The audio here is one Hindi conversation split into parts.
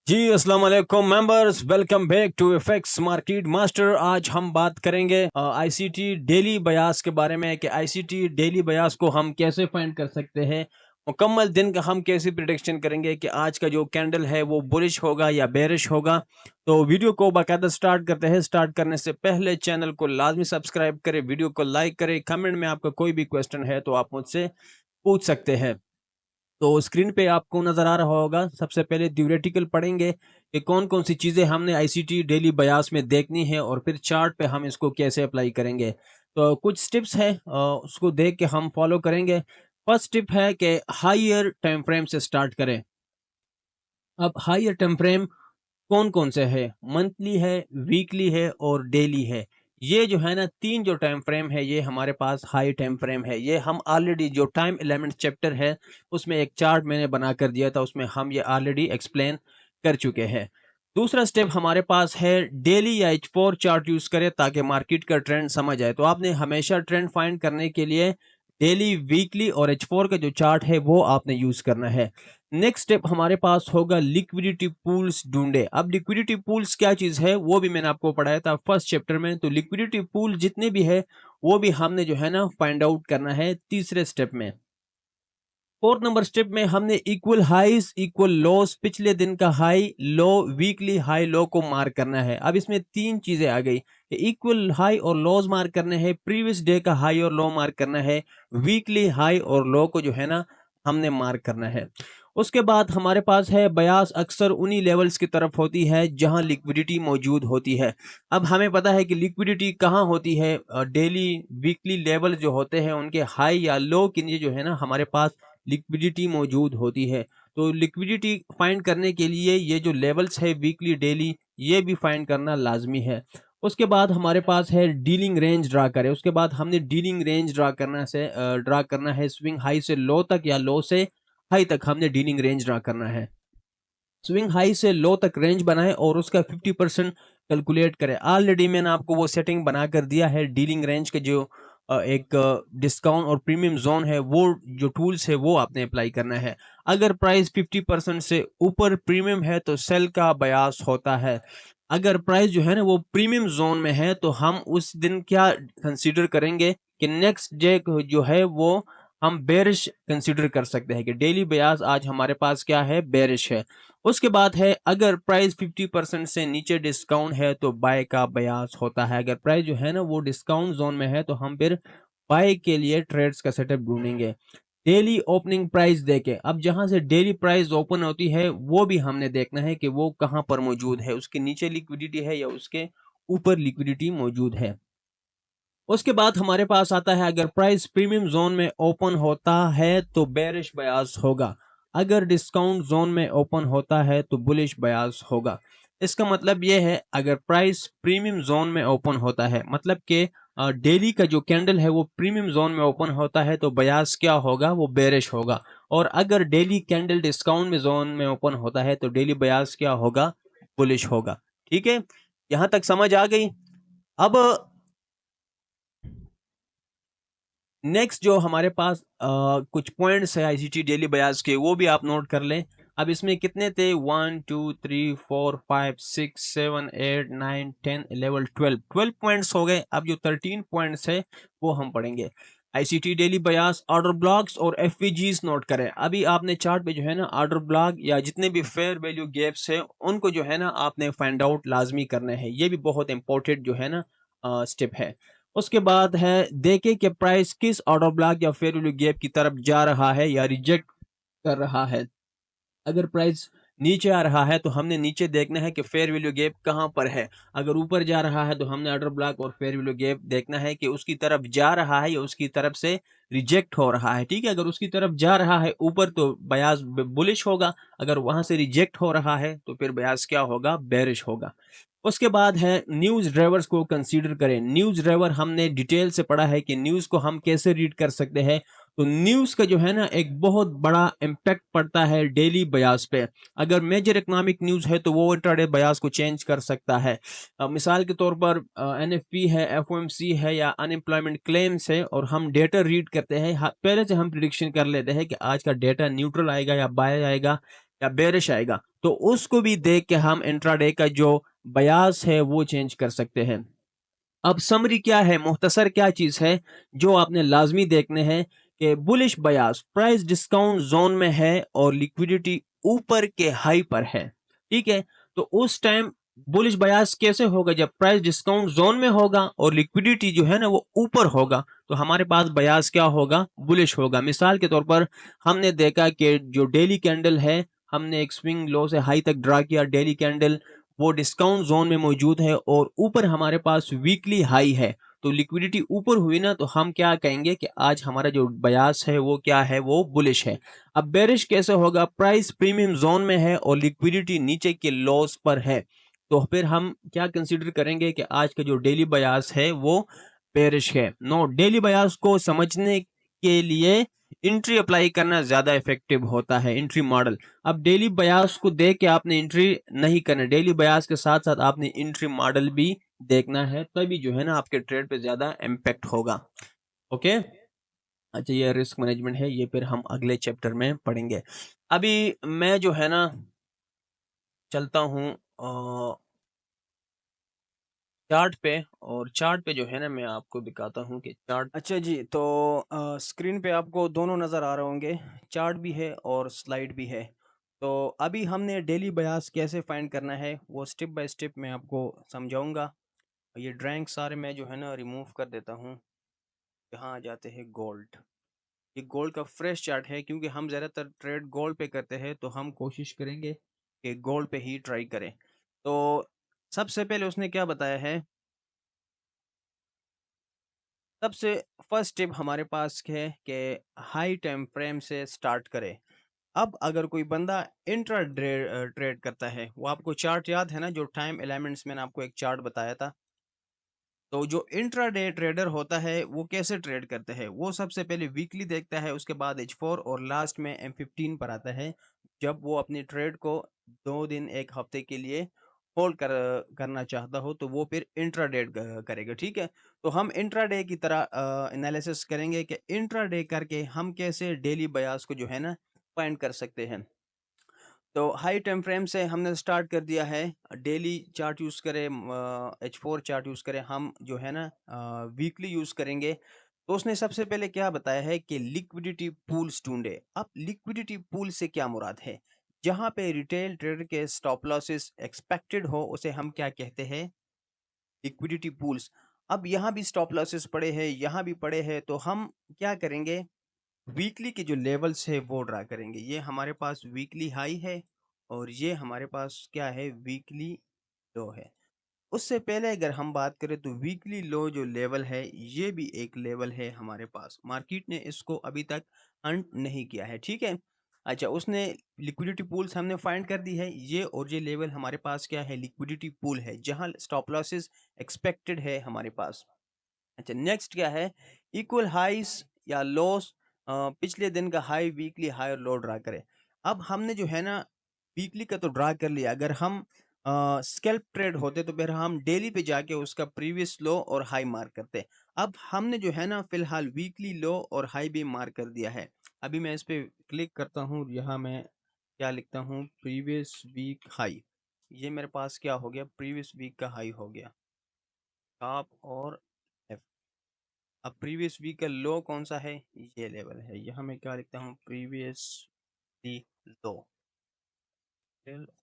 जी अस्सलाम वालेकुम members, welcome back to FX market master. आज हम बात करेंगे आईसीटी डेली बयास के बारे में कि आईसीटी डेली बयास को हम कैसे फाइंड कर सकते हैं। मुकम्मल दिन का हम कैसे प्रिडिक्शन करेंगे कि आज का जो कैंडल है वो बुलिश होगा या बेरिश होगा। तो वीडियो को बाकायदा स्टार्ट करते हैं। स्टार्ट करने से पहले चैनल को लाजमी सब्सक्राइब करें, वीडियो को लाइक करें। कमेंट में आपका कोई भी क्वेश्चन है तो आप मुझसे पूछ सकते हैं। तो स्क्रीन पे आपको नजर आ रहा होगा। सबसे पहले थ्योरेटिकल पढ़ेंगे कि कौन कौन सी चीजें हमने आईसीटी डेली बयास में देखनी है और फिर चार्ट पे हम इसको कैसे अप्लाई करेंगे। तो कुछ स्टेप्स है, उसको देख के हम फॉलो करेंगे। फर्स्ट टिप है कि हायर टाइम फ्रेम से स्टार्ट करें। अब हायर टाइम फ्रेम कौन कौन से है? मंथली है, वीकली है और डेली है। ये जो है ना तीन जो टाइम फ्रेम है ये हमारे पास हाई टाइम फ्रेम है। ये हम ऑलरेडी जो टाइम एलिमेंट चैप्टर है उसमें एक चार्ट मैंने बना कर दिया था, उसमें हम ये ऑलरेडी एक्सप्लेन कर चुके हैं। दूसरा स्टेप हमारे पास है डेली या H4 चार्ट यूज करें ताकि मार्केट का ट्रेंड समझ आए। तो आपने हमेशा ट्रेंड फाइंड करने के लिए डेली, वीकली और H4 का जो चार्ट है वो आपने यूज करना है। नेक्स्ट स्टेप हमारे पास होगा लिक्विडिटी पूल्स ढूंढे। अब लिक्विडिटी पूल्स क्या चीज है वो भी मैंने आपको पढ़ाया था फर्स्ट चैप्टर में। तो लिक्विडिटी पूल जितने भी है वो भी हमने जो है ना फाइंड आउट करना है तीसरे स्टेप में। फोर्थ नंबर स्टेप में हमने इक्वल हाईज इक्वल लॉस, पिछले दिन का high low, weekly high low को मार्क करना है। अब इसमें तीन चीजें आ गई। इक्वल हाई और लॉस मार्क करने हैं, प्रीवियस डे का हाई और लो मार्क करना है, वीकली हाई और लो को जो है ना हमने मार्क करना है। उसके बाद हमारे पास है बयास अक्सर उन्हीं लेवल्स की तरफ होती है जहां लिक्विडिटी मौजूद होती है। अब हमें पता है कि लिक्विडिटी कहाँ होती है। डेली वीकली लेवल जो होते हैं उनके हाई या लो के लिए जो है ना हमारे पास लिक्विडिटी मौजूद होती है। तो लिक्विडिटी फाइंड करने के लिए ये जो लेवल्स है वीकली डेली ये भी फाइंड करना लाजमी है। उसके बाद हमारे पास है डीलिंग रेंज ड्रा करें। उसके बाद हमने डीलिंग रेंज ड्रा करना है स्विंग हाई से लो तक या लो से हाई तक हमने डीलिंग रेंज ड्रा करना है। स्विंग हाई से लो तक रेंज बनाए और उसका 50% कैलकुलेट करें। ऑलरेडी मैंने आपको वो सेटिंग बना कर दिया है। डीलिंग रेंज के जो एक डिस्काउंट और प्रीमियम जोन है वो जो टूल्स है वो आपने अप्लाई करना है। अगर प्राइस 50% से ऊपर प्रीमियम है तो सेल का बयास होता है। अगर प्राइस जो है ना वो प्रीमियम जोन में है तो हम उस दिन क्या कंसीडर करेंगे कि नेक्स्ट डे जो है वो हम बेरिश कंसीडर कर सकते हैं कि डेली बयास आज हमारे पास क्या है, बेरिश है। उसके बाद है अगर प्राइस 50% से नीचे डिस्काउंट है तो बाय का बयास होता है। अगर प्राइस जो है ना वो डिस्काउंट जोन में है तो हम फिर बाय के लिए ट्रेड्स का सेटअप ढूंढेंगे। डेली ओपनिंग प्राइस देके, अब जहां से डेली प्राइस ओपन होती है वो भी हमने देखना है कि वो कहां पर मौजूद है, उसके नीचे लिक्विडिटी है या उसके ऊपर लिक्विडिटी मौजूद है। उसके बाद हमारे पास आता है अगर प्राइस प्रीमियम जोन में ओपन होता है तो बेरिश बयास होगा, अगर डिस्काउंट जोन में ओपन होता है तो बुलिश बयास होगा। इसका मतलब यह है अगर प्राइस प्रीमियम जोन में ओपन होता है मतलब कि डेली का जो कैंडल है वो प्रीमियम जोन में ओपन होता है तो बयास क्या होगा, वो बेरिश होगा। और अगर डेली कैंडल डिस्काउंट में जोन में ओपन होता है तो डेली बयास क्या होगा, बुलिश होगा। ठीक है, यहां तक समझ आ गई। अब नेक्स्ट जो हमारे पास कुछ पॉइंट्स है आईसीटी डेली बयास के वो भी आप नोट कर लें। अब इसमें कितने थे, 1 2 3 4 5 6 7 8 9 10 11 12 पॉइंट्स हो गए। अब जो 13 पॉइंट्स है वो हम पढ़ेंगे। ICT daily Beas order blocks और एफवीजीज नोट करें। अभी आपने चार्ट पे जो है ना ऑर्डर ब्लॉक या जितने भी फेयर वैल्यू गैप्स है उनको जो है ना आपने फाइंड आउट लाजमी करना है। ये भी बहुत इंपॉर्टेंट जो है ना स्टेप है। उसके बाद है देखें कि प्राइस किस ऑर्डर ब्लॉक या फेयर वैल्यू गैप की तरफ जा रहा है या रिजेक्ट कर रहा है। अगर प्राइस नीचे आ रहा है तो हमने नीचे देखना है कि फेयर वैल्यू गैप कहां पर है। अगर ऊपर जा रहा है तो हमने ऑर्डर ब्लॉक और फेयर वैल्यू गैप देखना है कि उसकी तरफ जा रहा है या उसकी तरफ से रिजेक्ट हो रहा है। ठीक है, अगर उसकी तरफ जा रहा है ऊपर तो बयास बुलिश होगा, अगर वहां से रिजेक्ट हो रहा है तो फिर बयास क्या होगा, बेरिश होगा। उसके बाद है न्यूज ड्राइवर्स को कंसीडर करें। न्यूज ड्राइवर हमने डिटेल से पढ़ा है कि न्यूज को हम कैसे रीड कर सकते हैं। तो न्यूज का जो है ना एक बहुत बड़ा इम्पैक्ट पड़ता है डेली बयास पे। अगर मेजर इकोनॉमिक न्यूज है तो वो इंट्राडे बयास को चेंज कर सकता है। मिसाल के तौर पर एनएफपी है, एफओएमसी है या अनएम्प्लॉयमेंट क्लेम्स है और हम डेटा रीड करते हैं, पहले से हम प्रिडिक्शन कर लेते हैं कि आज का डेटा न्यूट्रल आएगा या बाय आएगा या बेरिश आएगा। तो उसको भी देख के हम इंट्राडे का जो बयास है वो चेंज कर सकते हैं। अब समरी क्या है, मुख्तसर क्या चीज है जो आपने लाजमी देखने हैं कि bullish Beas price discount zone में है और लिक्विडिटी ऊपर के हाई पर है। ठीक है, तो उस टाइम बुलिश बयास कैसे होगा, जब प्राइस डिस्काउंट जोन में होगा और लिक्विडिटी जो है ना वो ऊपर होगा, तो हमारे पास बयास क्या होगा, बुलिश होगा। मिसाल के तौर पर हमने देखा कि जो डेली कैंडल है, हमने एक स्विंग लो से हाई तक ड्रा किया, डेली कैंडल वो डिस्काउंट जोन में मौजूद है और ऊपर हमारे पास वीकली हाई है, तो लिक्विडिटी ऊपर हुई ना, तो हम क्या कहेंगे कि आज हमारा जो बयास है वो क्या है, वो बुलिश है। अब बेरिश कैसे होगा, प्राइस प्रीमियम जोन में है और लिक्विडिटी नीचे के लॉस पर है, तो फिर हम क्या कंसीडर करेंगे कि आज का जो डेली बयास है वो बेरिश है। नो, डेली बयास को समझने के लिए एंट्री अप्लाई करना ज्यादा इफेक्टिव होता है, एंट्री मॉडल। अब डेली बयास को देख के आपने एंट्री नहीं करना, डेली बयास के साथ साथ आपने एंट्री मॉडल भी देखना है, तभी जो है ना आपके ट्रेड पे ज्यादा इम्पैक्ट होगा। ओके, अच्छा ये रिस्क मैनेजमेंट है, ये फिर हम अगले चैप्टर में पढ़ेंगे। अभी मैं जो है ना चलता हूँ चार्ट पे, और चार्ट पे जो है ना मैं आपको दिखाता हूँ कि चार्ट। अच्छा जी, तो स्क्रीन पे आपको दोनों नज़र आ रहे होंगे, चार्ट भी है और स्लाइड भी है। तो अभी हमने डेली बयास कैसे फाइंड करना है वो स्टेप बाय स्टेप मैं आपको समझाऊंगा। ये ड्रैंक सारे मैं जो है ना रिमूव कर देता हूँ। यहाँ आ जाते हैं गोल्ड। ये गोल्ड का फ्रेश चार्ट है, क्योंकि हम ज़्यादातर ट्रेड गोल्ड पे करते हैं, तो हम कोशिश करेंगे कि गोल्ड पे ही ट्राई करें। तो सबसे पहले उसने क्या बताया है, सबसे फर्स्ट टिप हमारे पास है कि हाई टाइम फ्रेम से स्टार्ट करें। अब अगर कोई बंदा इंट्रा ट्रेड करता है, वो आपको चार्ट याद है ना, जो टाइम एलिमेंट्स मैंने आपको एक चार्ट बताया था। तो जो इंट्रा डे ट्रेडर होता है वो कैसे ट्रेड करता है, वो सबसे पहले वीकली देखता है, उसके बाद H4 और लास्ट में M15 पर आता है। जब वो अपनी ट्रेड को 2 दिन 1 हफ्ते के लिए होल्ड करना चाहता हो, तो वो फिर इंट्रा डे करेगा। ठीक है, तो हम इंट्रा डे की तरह एनालिसिस करेंगे कि इंट्रा डे करके हम कैसे डेली बयास को जो है ना फाइंड कर सकते हैं। तो हाई टाइम फ्रेम से हमने स्टार्ट कर दिया है, डेली चार्ट यूज़ करें, H4 चार्ट यूज़ करें, हम जो है ना वीकली यूज़ करेंगे। तो उसने सबसे पहले क्या बताया है कि लिक्विडिटी पूल्स ढूंढे। अब लिक्विडिटी पूल से क्या मुराद है, जहां पे रिटेल ट्रेडर के स्टॉप लॉसेस एक्सपेक्टेड हो उसे हम क्या कहते हैं, लिक्विडिटी पूल्स। अब यहाँ भी स्टॉप लॉसेस पड़े हैं, यहाँ भी पड़े हैं, तो हम क्या करेंगे, वीकली के जो लेवल्स है वो ड्रा करेंगे। ये हमारे पास वीकली हाई है और ये हमारे पास क्या है, वीकली लो है। उससे पहले अगर हम बात करें तो वीकली लो जो लेवल है, ये भी एक लेवल है हमारे पास, मार्केट ने इसको अभी तक हंट नहीं किया है। ठीक है, अच्छा उसने लिक्विडिटी पूल्स हमने फाइंड कर दी है, ये और ये लेवल हमारे पास क्या है, लिक्विडिटी पूल है, जहां स्टॉप लॉसेस एक्सपेक्टेड है हमारे पास। अच्छा नेक्स्ट क्या है, इक्वल हाइस या लॉस, पिछले दिन का हाई, वीकली हाई और लो ड्रा करें। अब हमने जो है ना वीकली का तो ड्रा कर लिया, अगर हम स्कैल्प ट्रेड होते तो फिर हम डेली पे जाके उसका प्रीवियस लो और हाई मार्क करते। अब हमने जो है ना फिलहाल वीकली लो और हाई भी मार्क कर दिया है। अभी मैं इस पे क्लिक करता हूँ, यहाँ मैं क्या लिखता हूँ, प्रीवियस वीक हाई। ये मेरे पास क्या हो गया, प्रीवियस वीक का हाई हो गया, टॉप और अब प्रीवियस वीक का लो कौन सा है, ये लेवल है, यहाँ मैं क्या लिखता हूँ, प्रीवियस लो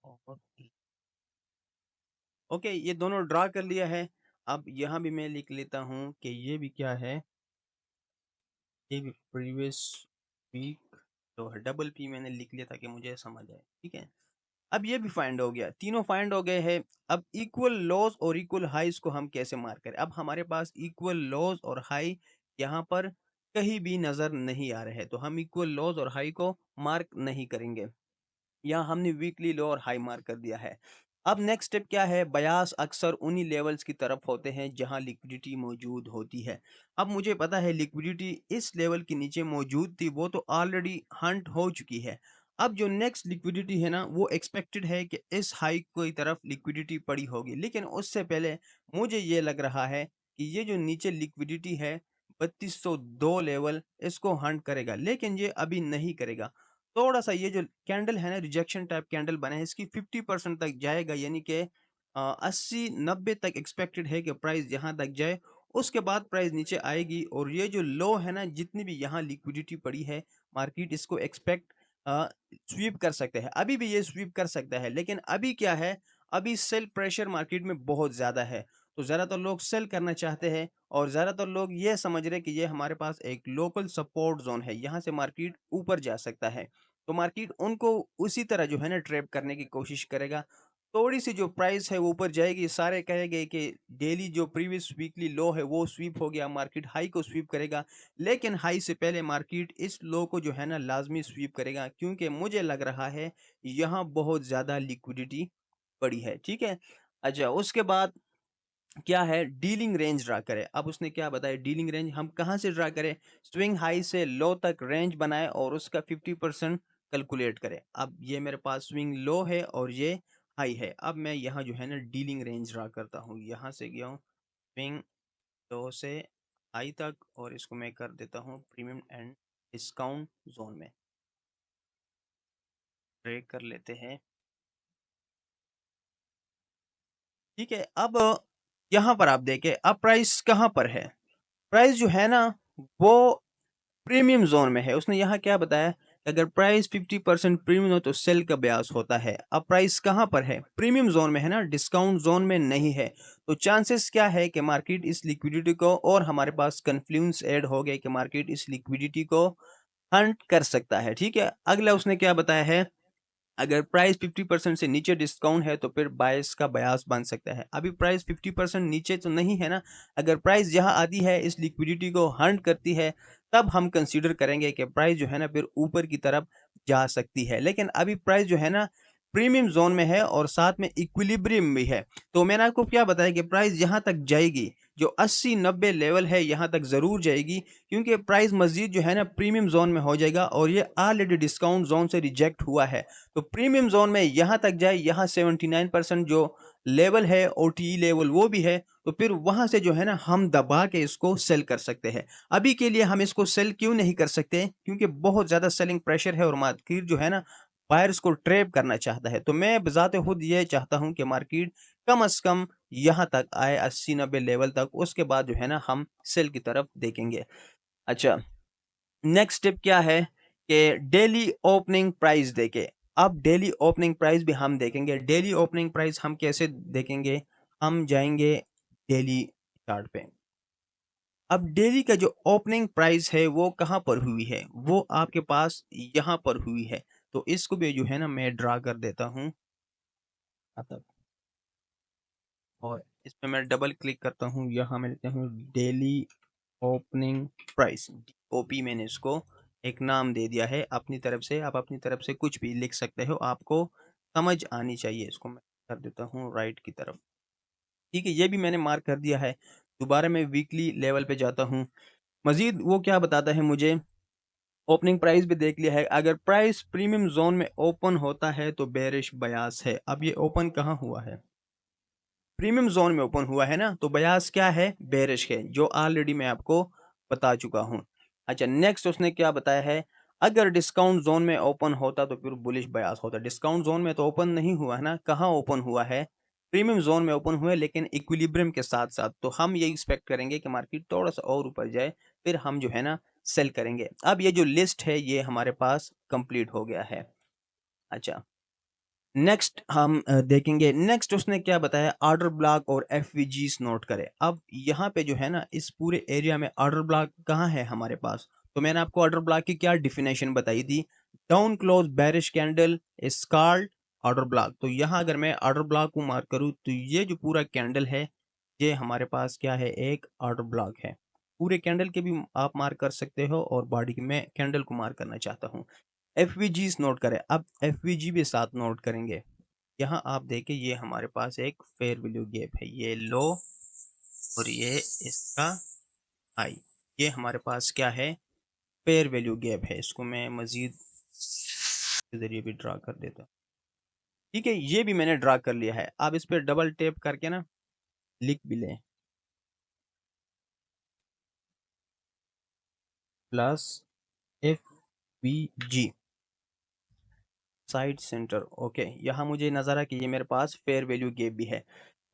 और ओके, ये दोनों ड्रा कर लिया है। अब यहाँ भी मैं लिख लेता हूँ कि ये भी क्या है, ये भी प्रीवियस वीक लो है, डबल पी मैंने लिख लिया ताकि मुझे समझ आए। ठीक है, अब ये भी फाइंड हो गया, तीनों फाइंड हो गए हैं। अब इक्वल लॉस और इक्वल हाईस को हम कैसे मार्क करें, अब हमारे पास इक्वल लॉस और हाई यहाँ पर कहीं भी नजर नहीं आ रहे हैं, तो हम इक्वल लॉस और हाई को मार्क नहीं करेंगे। यहाँ हमने वीकली लो और हाई मार्क कर दिया है। अब नेक्स्ट स्टेप क्या है, बयास अक्सर उन्हीं लेवल्स की तरफ होते हैं जहां लिक्विडिटी मौजूद होती है। अब मुझे पता है लिक्विडिटी इस लेवल के नीचे मौजूद थी, वो तो ऑलरेडी हंट हो चुकी है। अब जो नेक्स्ट लिक्विडिटी है ना, वो एक्सपेक्टेड है कि इस हाई की तरफ लिक्विडिटी पड़ी होगी, लेकिन उससे पहले मुझे ये लग रहा है कि ये जो नीचे लिक्विडिटी है 3202 लेवल, इसको हंट करेगा, लेकिन ये अभी नहीं करेगा। थोड़ा सा ये जो कैंडल है ना, रिजेक्शन टाइप कैंडल बना है, इसकी 50% तक जाएगा, यानी कि 80-90 तक एक्सपेक्टेड है कि प्राइस यहाँ तक जाए। उसके बाद प्राइस नीचे आएगी और ये जो लो है ना, जितनी भी यहाँ लिक्विडिटी पड़ी है, मार्केट इसको एक्सपेक्ट स्वीप कर सकते हैं। अभी भी ये स्वीप कर सकता है, लेकिन अभी क्या है, अभी सेल प्रेशर मार्केट में बहुत ज़्यादा है। तो ज़्यादातर लोग सेल करना चाहते हैं और ज़्यादातर लोग ये समझ रहे हैं कि ये हमारे पास एक लोकल सपोर्ट जोन है, यहाँ से मार्केट ऊपर जा सकता है। तो मार्केट उनको उसी तरह जो है ना ट्रैप करने की कोशिश करेगा। थोड़ी-सी जो प्राइस है वो ऊपर जाएगी, सारे कहेंगे कि डेली जो प्रीवियस वीकली लो है वो स्वीप हो गया, मार्केट हाई को स्वीप करेगा। लेकिन हाई से पहले मार्केट इस लो को जो है ना लाज़मी स्वीप करेगा, क्योंकि मुझे लग रहा है यहाँ बहुत ज़्यादा लिक्विडिटी पड़ी है, ठीक है? अच्छा, उसके बाद क्या है, डीलिंग रेंज ड्रा करें। अब उसने क्या बताया, डीलिंग रेंज हम कहाँ से ड्रा करें? स्विंग हाई से लो तक रेंज बनाएं और उसका 50% कैलकुलेट करें। अब ये मेरे पास स्विंग लो है और ये हाई है। अब मैं यहाँ जो है ना डीलिंग रेंज ड्रा करता हूँ। यहाँ से गया हूँ स्विंग लो से हाई तक और इसको मैं कर देता हूँ प्रीमियम एंड डिस्काउंट जोन में। ब्रेक कर लेते हैं। ठीक है, अब यहाँ पर आप देखें, अब प्राइस कहाँ पर है? प्राइस जो है ना वो प्रीमियम ज़ोन में है। उसने यहाँ क्या बताया कि अगर प्राइस 50% प्रीमियम हो तो सेल का ब्याज होता है। अब प्राइस कहाँ पर है? प्रीमियम ज़ोन में है ना, डिस्काउंट ज़ोन में नहीं है। तो चांसेस क्या है कि मार्केट इस लिक्विडिटी को, और हमारे पास कन्फ्लुएंस ऐड हो गया कि मार्केट इस लिक्विडिटी को हंट कर सकता है, ठीक है? अगला उसने क्या बताया है, अगर प्राइस 50% से नीचे डिस्काउंट है तो फिर बायर्स का बयास बन सकता है। अभी प्राइस 50% नीचे तो नहीं है ना, अगर प्राइस यहाँ आती है, इस लिक्विडिटी को हंट करती है, तब हम कंसीडर करेंगे कि प्राइस जो है ना फिर ऊपर की तरफ जा सकती है। लेकिन अभी प्राइस जो है ना प्रीमियम जोन में है और साथ में इक्विलिब्रियम भी है। तो मैंने आपको क्या बताया कि प्राइस यहाँ तक जाएगी, जो 80-90 लेवल है यहाँ तक ज़रूर जाएगी, क्योंकि प्राइस मज़ीद जो है ना प्रीमियम जोन में हो जाएगा और ये ऑलरेडी डिस्काउंट जोन से रिजेक्ट हुआ है। तो प्रीमियम जोन में यहाँ तक जाए, यहाँ 79% जो लेवल है ओटीई लेवल वो भी है, तो फिर वहां से जो है ना हम दबा के इसको सेल कर सकते हैं। अभी के लिए हम इसको सेल क्यों नहीं कर सकते, क्योंकि बहुत ज्यादा सेलिंग प्रेशर है और मार्केट जो है ना बायर्स को ट्रैप करना चाहता है। तो मैं बजाते खुद ये चाहता हूं कि मार्केट कम से कम यहाँ तक आए, 80-90 लेवल तक, उसके बाद जो है ना हम सेल की तरफ देखेंगे। अच्छा, नेक्स्ट स्टेप क्या है कि डेली ओपनिंग प्राइस देके। अब डेली ओपनिंग प्राइस भी हम देखेंगे। डेली ओपनिंग प्राइस हम कैसे देखेंगे? हम जाएंगे डेली चार्ट पे। अब डेली का जो ओपनिंग प्राइस है वो कहाँ पर हुई है? वो आपके पास यहाँ पर हुई है। तो इसको भी जो है ना मैं ड्रा कर देता हूँ मतलब, और इस पे मैं डबल क्लिक करता हूँ। यहाँ मैं लेता हूँ डेली ओपनिंग प्राइस, ओपी, मैंने इसको एक नाम दे दिया है अपनी तरफ से। आप अपनी तरफ से कुछ भी लिख सकते हो, आपको समझ आनी चाहिए। इसको मैं कर देता हूँ राइट की तरफ। ठीक है, ये भी मैंने मार्क कर दिया है। दोबारा मैं वीकली लेवल पे जाता हूँ। मजीद वो क्या बताता है मुझे, ओपनिंग प्राइस भी देख लिया है। अगर प्राइस प्रीमियम जोन में ओपन होता है तो बेरिश बयास है। अब ये ओपन कहाँ हुआ है? प्रीमियम जोन में ओपन हुआ है ना, तो बयास क्या है? बेरिश है, जो ऑलरेडी मैं आपको बता चुका हूँ। अच्छा, नेक्स्ट उसने क्या बताया है, अगर डिस्काउंट जोन में ओपन होता तो फिर बुलिश बयास होता। डिस्काउंट जोन में तो ओपन नहीं हुआ है ना, कहाँ ओपन हुआ है? प्रीमियम जोन में ओपन हुआ है, लेकिन इक्विलिब्रियम के साथ साथ। तो हम ये एक्सपेक्ट करेंगे कि मार्केट थोड़ा सा और ऊपर जाए, फिर हम जो है ना सेल करेंगे। अब ये जो लिस्ट है ये हमारे पास कंप्लीट हो गया है। अच्छा, नेक्स्ट हम देखेंगे। नेक्स्ट उसने क्या बताया, ऑर्डर ब्लॉक और एफवीजीस नोट करें। अब यहाँ पे जो है ना इस पूरे एरिया में ऑर्डर ब्लॉक कहाँ है हमारे पास? तो मैंने आपको ऑर्डर ब्लॉक की क्या डिफिनेशन बताई थी, down close bearish candle is called order block. तो यहाँ अगर मैं ऑर्डर ब्लॉक को मार्क करूँ तो ये जो पूरा कैंडल है ये हमारे पास क्या है, एक ऑर्डर ब्लॉक है। पूरे कैंडल के भी आप मार्क कर सकते हो और बॉडी के मैं कैंडल को मार्क करना चाहता हूँ। एफवीजीस नोट करें। अब एफवीजी भी साथ नोट करेंगे। यहाँ आप देखें ये हमारे पास एक फेयर वैल्यू गैप है, ये लो और ये इसका हाई। ये हमारे पास क्या है, फेयर वैल्यू गैप है। इसको मैं मजीद के जरिए भी ड्रा कर देता हूँ। ठीक है, ये भी मैंने ड्रा कर लिया है। आप इस पर डबल टैप करके ना लिख भी लें, plus F we ji. Side centre, okay, यहाँ मुझे नजर आ कि ये मेरे पास फेयर वैल्यू गैप भी है।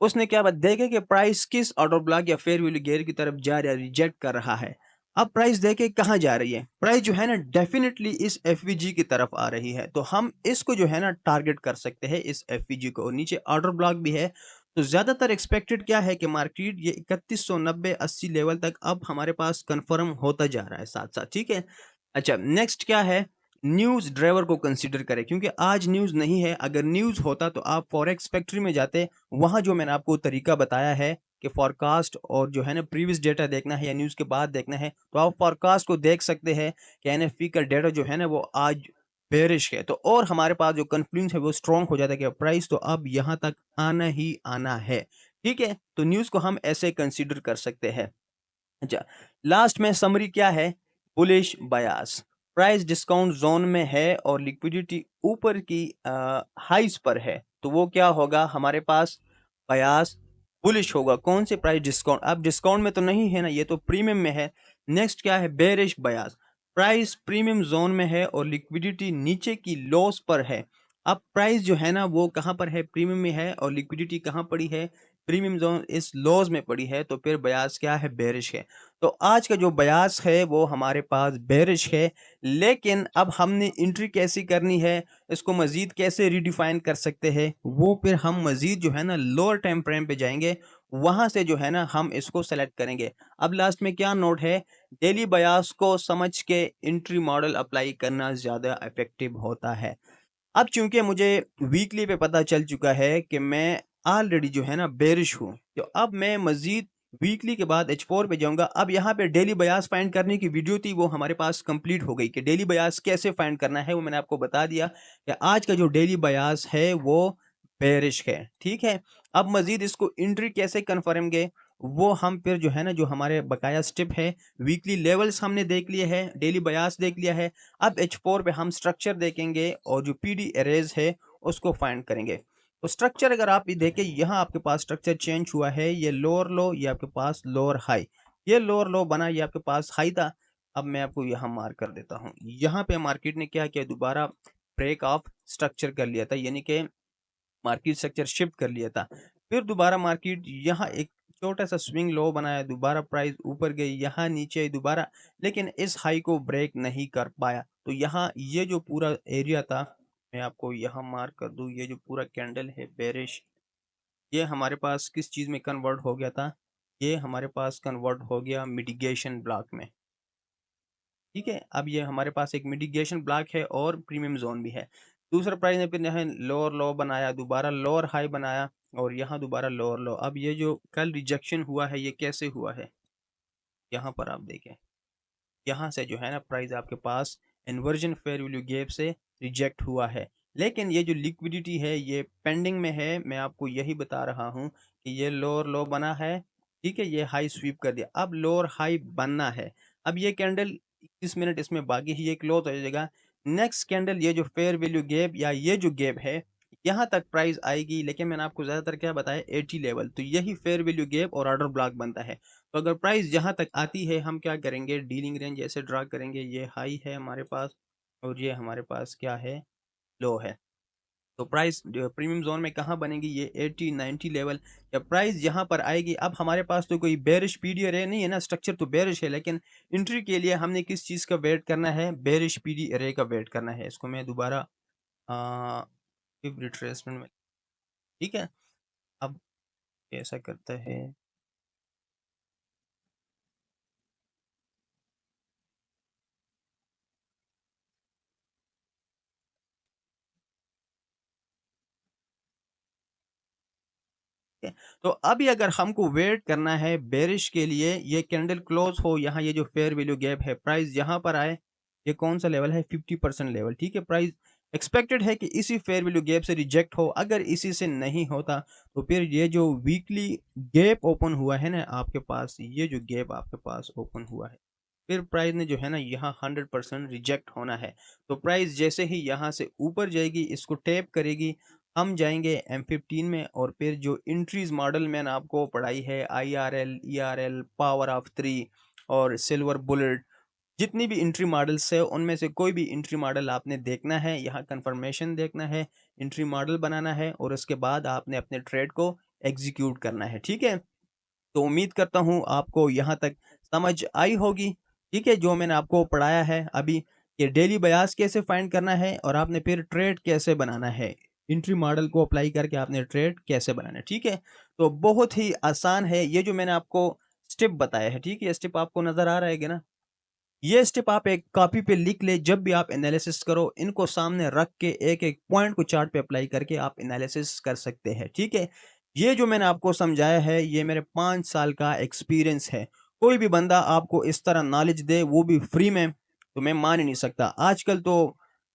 उसने क्या बात देखे कि प्राइस किस ऑर्डर ब्लॉक या फेयर वैल्यू गैप की तरफ जा रहा है, रिजेक्ट कर रहा है। अब प्राइस देखे कहाँ जा रही है, प्राइस जो है ना डेफिनेटली इस एफवीजी की तरफ आ रही है, तो हम इसको जो है ना टारगेट कर सकते हैं इस एफवीजी को, और नीचे ऑर्डर ब्लॉक भी है। तो ज्यादातर एक्सपेक्टेड क्या है कि मार्केट ये 3190-80 लेवल तक अब हमारे पास कंफर्म होता जा रहा है साथ साथ, ठीक है। अच्छा, नेक्स्ट क्या है, न्यूज ड्राइवर को कंसीडर करें, क्योंकि आज न्यूज नहीं है। अगर न्यूज होता तो आप फॉरेक्स फैक्ट्री में जाते, वहां जो मैंने आपको तरीका बताया है कि फॉरकास्ट और जो है ना प्रीवियस डेटा देखना है या न्यूज के बाद देखना है, तो आप फॉरकास्ट को देख सकते हैं कि एनएफपी का डेटा जो है ना वो आज बेरिश है, तो और हमारे पास जो कन्फ्लुएंस है वो स्ट्रॉन्ग हो जाता है कि प्राइस तो अब यहां तक आना ही आना है, ठीक है। तो न्यूज को हम ऐसे कंसीडर कर सकते हैं। अच्छा, लास्ट में समरी क्या है, bullish bias, price discount zone में है और लिक्विडिटी ऊपर की हाइस पर है, तो वो क्या होगा हमारे पास, बायास बुलिश होगा। कौन से प्राइस डिस्काउंट, अब डिस्काउंट में तो नहीं है ना, ये तो प्रीमियम में है। नेक्स्ट क्या है, bearish bias, price premium zone में है और लिक्विडिटी नीचे की लॉस पर है। अब प्राइस जो है ना वो कहां पर है, प्रीमियम में है, और लिक्विडिटी कहां पड़ी है, प्रीमियम जोन इस लॉस में पड़ी है, तो फिर बयास क्या है, बेरिश है। तो आज का जो बयास है वो हमारे पास बेरिश है, लेकिन अब हमने एंट्री कैसी करनी है, इसको मजीद कैसे रिडिफाइन कर सकते हैं, वो फिर हम मजीद जो है ना लोअर टाइम फ्रेम पे जाएंगे, वहां से जो है ना हम इसको सेलेक्ट करेंगे। अब लास्ट में क्या नोट है, डेली बयास को समझ के एंट्री मॉडल अप्लाई करना ज्यादा इफेक्टिव होता है। अब चूंकि मुझे वीकली पे पता चल चुका है कि मैं ऑलरेडी जो है ना बेरिश हूँ, तो अब मैं मजीद वीकली के बाद H4 पे जाऊंगा। अब यहाँ पे डेली बयास फाइंड करने की वीडियो थी, वो हमारे पास कंप्लीट हो गई कि डेली बयास कैसे फाइंड करना है, वो मैंने आपको बता दिया कि आज का जो डेली बयास है वो बेरिश है, ठीक है। अब मजीद इसको एंट्री कैसे कन्फर्म गए, वो हम फिर जो है ना जो हमारे बकाया स्टेप है, वीकली लेवल्स हमने देख लिए हैं, डेली बयास देख लिया है। अब H4 पे हम स्ट्रक्चर देखेंगे और जो पीडी एरेज है उसको फाइंड करेंगे। तो स्ट्रक्चर अगर आप ये देखें, यहाँ आपके पास स्ट्रक्चर चेंज हुआ है, ये लोअर लो, ये आपके पास लोअर हाई, ये लोअर लो बना, ये आपके पास हाई था। अब मैं आपको यहाँ मार्क कर देता हूँ, यहाँ पे मार्केट ने क्या किया, दोबारा ब्रेक ऑफ स्ट्रक्चर कर लिया था, यानी कि मार्केट स्ट्रक्चर शिफ्ट कर लिया था। फिर दोबारा मार्केट यहाँ एक छोटा सा स्विंग लो बनाया, दोबारा प्राइस ऊपर गई, यहाँ नीचे आई दोबारा, लेकिन इस हाई को ब्रेक नहीं कर पाया। तो यहाँ ये जो पूरा एरिया था, मैं आपको यहाँ मार्क कर दूं, ये जो पूरा कैंडल है बेरिश, ये हमारे पास किस चीज में कन्वर्ट हो गया था, ये हमारे पास कन्वर्ट हो गया मिटिगेशन ब्लॉक में, ठीक है। अब ये हमारे पास एक मिटिगेशन ब्लॉक है और प्रीमियम जोन भी है। दूसरा प्राइस ने फिर यहाँ लोअर लो बनाया, दोबारा लोअर हाई बनाया, और यहाँ दोबारा लोअर लो। अब ये जो कल रिजेक्शन हुआ है ये कैसे हुआ है, यहाँ पर आप देखें, यहाँ से जो है ना प्राइस आपके पास इन्वर्जन फेयर वैल्यू गैप से रिजेक्ट हुआ है, लेकिन ये जो लिक्विडिटी है ये पेंडिंग में है। मैं आपको यही बता रहा हूँ कि ये लोअर लो बना है, ठीक है, ये हाई स्वीप कर दिया, अब लोअर हाई बनना है। अब ये कैंडल 21 मिनट इसमें बाकी ही, ये क्लोज हो जाएगा। नेक्स्ट कैंडल ये जो फेयर वैल्यू गैप या ये जो गैप है, यहाँ तक प्राइस आएगी, लेकिन मैंने आपको ज्यादातर क्या बताया, 80 लेवल, तो यही फेयर वैल्यू गैप और ऑर्डर ब्लॉक बनता है। तो अगर प्राइस जहां तक आती है, हम क्या करेंगे, डीलिंग रेंज ऐसे ड्रा करेंगे, ये हाई है हमारे पास और ये हमारे पास क्या है, लो है। तो प्राइस प्रीमियम जोन में कहाँ बनेगी, ये 80-90 लेवल, या प्राइस यहाँ पर आएगी। अब हमारे पास तो कोई बेरिश पीडी अरे नहीं है ना, स्ट्रक्चर तो बेरिश है, लेकिन एंट्री के लिए हमने किस चीज़ का वेट करना है, बेरिश पीडी अरे का वेट करना है। इसको मैं दोबारा रिट्रेसमेंट में, ठीक है। अब ऐसा करता है, है। तो अभी अगर हमको वेट करना है बेरिश के लिए, ये कैंडल क्लोज हो, यहाँ ये जो फेयर वैल्यू गैप है, प्राइस यहाँ पर आए, ये कौन सा लेवल है, 50% लेवल, ठीक है। प्राइस एक्सपेक्टेड है कि इसी फेयर वैल्यू गैप से रिजेक्ट हो, अगर इसी से नहीं होता तो फिर ये जो वीकली गैप ओपन हुआ है ना आपके पास, ये जो गैप आपके पास ओपन हुआ है, फिर प्राइस ने जो है ना यहाँ 100% रिजेक्ट होना है। तो प्राइस जैसे ही यहाँ से ऊपर जाएगी, इसको टैप करेगी, हम जाएंगे M15 में, और फिर जो इंट्रीज मॉडल मैंने आपको पढ़ाई है, IRL, ERL, पावर ऑफ 3 और सिल्वर बुलेट, जितनी भी एंट्री मॉडल्स है उनमें से कोई भी एंट्री मॉडल आपने देखना है, यहाँ कंफर्मेशन देखना है, एंट्री मॉडल बनाना है और उसके बाद आपने अपने ट्रेड को एग्जीक्यूट करना है। ठीक है, तो उम्मीद करता हूँ आपको यहाँ तक समझ आई होगी। ठीक है, जो मैंने आपको पढ़ाया है अभी कि डेली बयास कैसे फाइंड करना है और आपने फिर ट्रेड कैसे बनाना है, एंट्री मॉडल को अप्लाई करके आपने ट्रेड कैसे बनाना है। ठीक है, तो बहुत ही आसान है ये जो मैंने आपको स्टेप बताया है। ठीक है, स्टेप आपको नजर आ रहा है ना? ये स्टेप आप एक कॉपी पे लिख ले, जब भी आप एनालिसिस करो इनको सामने रख के एक एक पॉइंट को चार्ट पे अप्लाई करके आप एनालिसिस कर सकते हैं। ठीक है, ये जो मैंने आपको समझाया है ये मेरे 5 साल का एक्सपीरियंस है। कोई भी बंदा आपको इस तरह नॉलेज दे वो भी फ्री में, तो मैं मान ही नहीं सकता। आजकल तो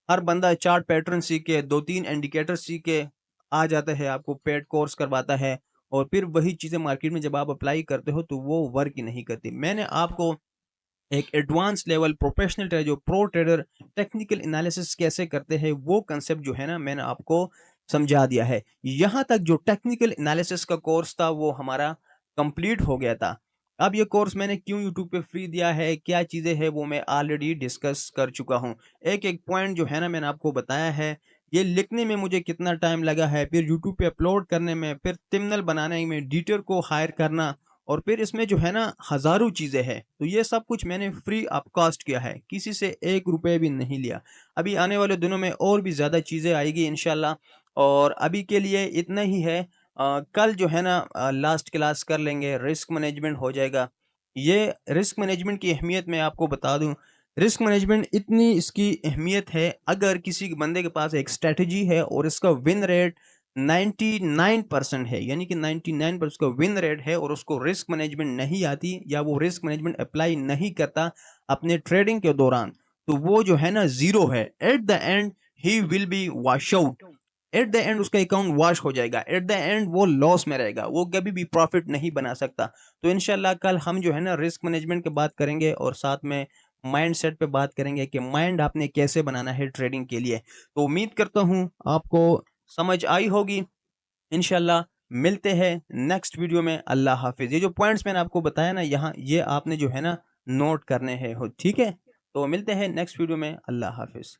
हर बंदा चार्ट पैटर्न सीख के 2-3 इंडिकेटर सीख के आ जाता है, आपको पेड कोर्स करवाता है और फिर वही चीज़ें मार्केट में जब आप अप्लाई करते हो तो वो वर्क ही नहीं करती। मैंने आपको एक एडवांस लेवल प्रोफेशनल ट्रेडर, जो प्रो ट्रेडर टेक्निकल एनालिसिस कैसे करते हैं वो कंसेप्ट जो है ना मैंने आपको समझा दिया है। यहाँ तक जो टेक्निकल एनालिसिस का कोर्स था वो हमारा कंप्लीट हो गया था। अब ये कोर्स मैंने क्यों यूट्यूब पे फ्री दिया है, क्या चीज़ें हैं वो मैं ऑलरेडी डिस्कस कर चुका हूँ। एक एक पॉइंट जो है ना मैंने आपको बताया है। ये लिखने में मुझे कितना टाइम लगा है, फिर यूट्यूब पे अपलोड करने में, फिर थंबनेल बनाने में, एडिटर को हायर करना और फिर इसमें जो है ना हज़ारों चीज़ें हैं। तो ये सब कुछ मैंने फ्री ऑफ कॉस्ट किया है, किसी से 1 रुपए भी नहीं लिया। अभी आने वाले दिनों में और भी ज़्यादा चीज़ें आएगी इंशाल्लाह, और अभी के लिए इतना ही है। कल जो है ना लास्ट क्लास कर लेंगे, रिस्क मैनेजमेंट हो जाएगा। ये रिस्क मैनेजमेंट की अहमियत मैं आपको बता दूँ, रिस्क मैनेजमेंट इतनी इसकी अहमियत है, अगर किसी बंदे के पास एक स्ट्रैटेजी है और इसका विन रेट 99% है, यानी कि 99% उसका विन रेट है और उसको रिस्क मैनेजमेंट नहीं आती या वो रिस्क मैनेजमेंट अप्लाई नहीं करता अपने ट्रेडिंग के दौरान, तो वो जो है ना जीरो है। At the and he will be wash out, at the end उसका अकाउंट वॉश हो जाएगा, एट द एंड वो लॉस में रहेगा, वो कभी भी प्रॉफिट नहीं बना सकता। तो इंशाल्लाह कल हम जो है ना रिस्क मैनेजमेंट की बात करेंगे और साथ में माइंड सेट पे बात करेंगे कि माइंड आपने कैसे बनाना है ट्रेडिंग के लिए। तो उम्मीद करता हूँ आपको समझ आई होगी। इंशाल्लाह मिलते हैं नेक्स्ट वीडियो में। अल्लाह हाफिज। ये जो पॉइंट्स मैंने आपको बताया ना यहाँ, ये आपने जो है ना नोट करने हैं हो। ठीक है, तो मिलते हैं नेक्स्ट वीडियो में। अल्लाह हाफिज।